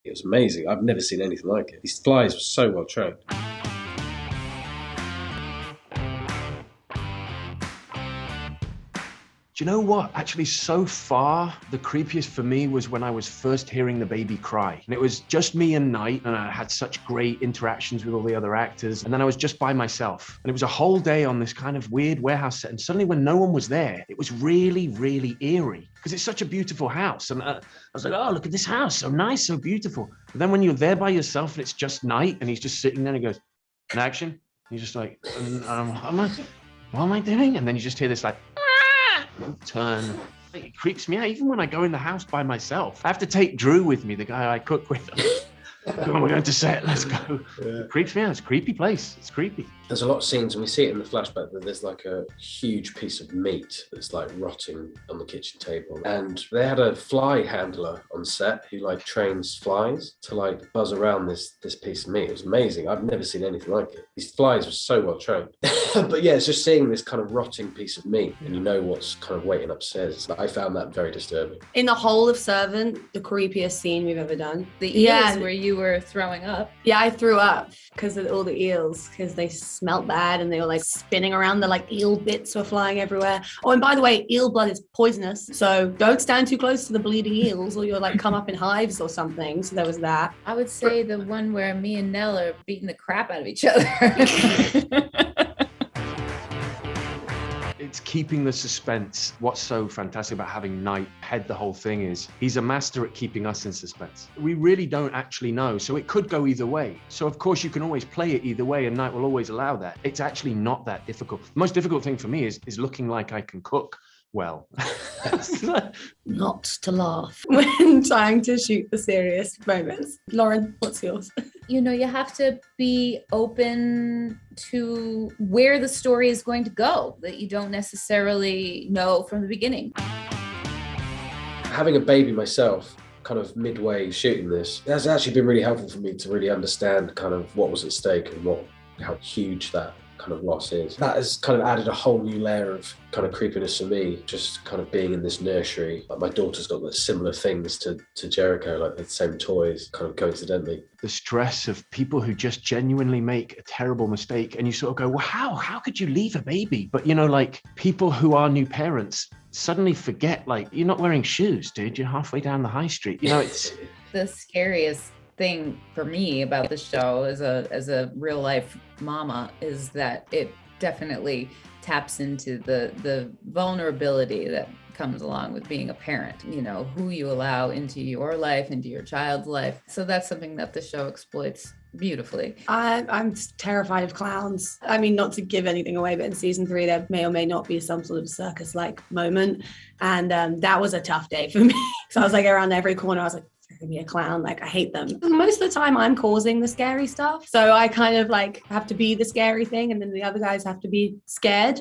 It was amazing. I've never seen anything like it. These flies were so well trained. Do you know what? Actually, so far, the creepiest for me was when I was first hearing the baby cry. And it was just me and Night, and I had such great interactions with all the other actors. And then I was just by myself. And it was a whole day on this kind of weird warehouse set. And suddenly when no one was there, it was really, really eerie because it's such a beautiful house. And I was like, oh, look at this house. So nice, so beautiful. But then when you're there by yourself and it's just Night and he's just sitting there and he goes, "In action." And you're just like, what am I doing? And then you just hear this like, turn. It creeps me out even when I go in the house by myself. I have to take Drew with me, the guy I cook with. Come on, we're going to set, let's go. Yeah. It creeps me out. It's a creepy place. It's creepy. There's a lot of scenes, and we see it in the flashback, that there's like a huge piece of meat that's like rotting on the kitchen table. And they had a fly handler on set who like trains flies to like buzz around this piece of meat. It was amazing. I've never seen anything like it. These flies were so well trained. But yeah, it's just seeing this kind of rotting piece of meat and you know what's kind of waiting upstairs. I found that very disturbing. In the whole of Servant, the creepiest scene we've ever done. The eels where you were throwing up. Yeah, I threw up because of all the eels, because they smelt bad and they were like spinning around. The like eel bits were flying everywhere. Oh, and by the way, eel blood is poisonous, so don't stand too close to the bleeding eels or you'll like come up in hives or something. So there was that. I would say the one where me and Nell are beating the crap out of each other. It's keeping the suspense. What's so fantastic about having Night head the whole thing is he's a master at keeping us in suspense. We really don't actually know, so it could go either way. So of course you can always play it either way and Night will always allow that. It's actually not that difficult. The most difficult thing for me is looking like I can cook well. Not to laugh when trying to shoot the serious moments. Lauren, what's yours? You know, you have to be open to where the story is going to go that you don't necessarily know from the beginning. Having a baby myself, kind of midway shooting this, has actually been really helpful for me to really understand kind of what was at stake and how huge that kind of loss is. That has kind of added a whole new layer of kind of creepiness for me, just kind of being in this nursery. Like my daughter's got like similar things to Jericho, like the same toys, kind of coincidentally. The stress of people who just genuinely make a terrible mistake and you sort of go, well, how could you leave a baby? But you know, like people who are new parents suddenly forget, like, you're not wearing shoes, dude. You're halfway down the high street. You know, it's the scariest thing for me about the show as a real life mama is that it definitely taps into the vulnerability that comes along with being a parent, you know, who you allow into your life, into your child's life. So that's something that the show exploits beautifully. I'm terrified of clowns. I mean, not to give anything away, but in season 3 there may or may not be some sort of circus-like moment, and that was a tough day for me. So I was like around every corner, I was like, be a clown, like I hate them. Most of the time I'm causing the scary stuff, so I kind of like have to be the scary thing and then the other guys have to be scared.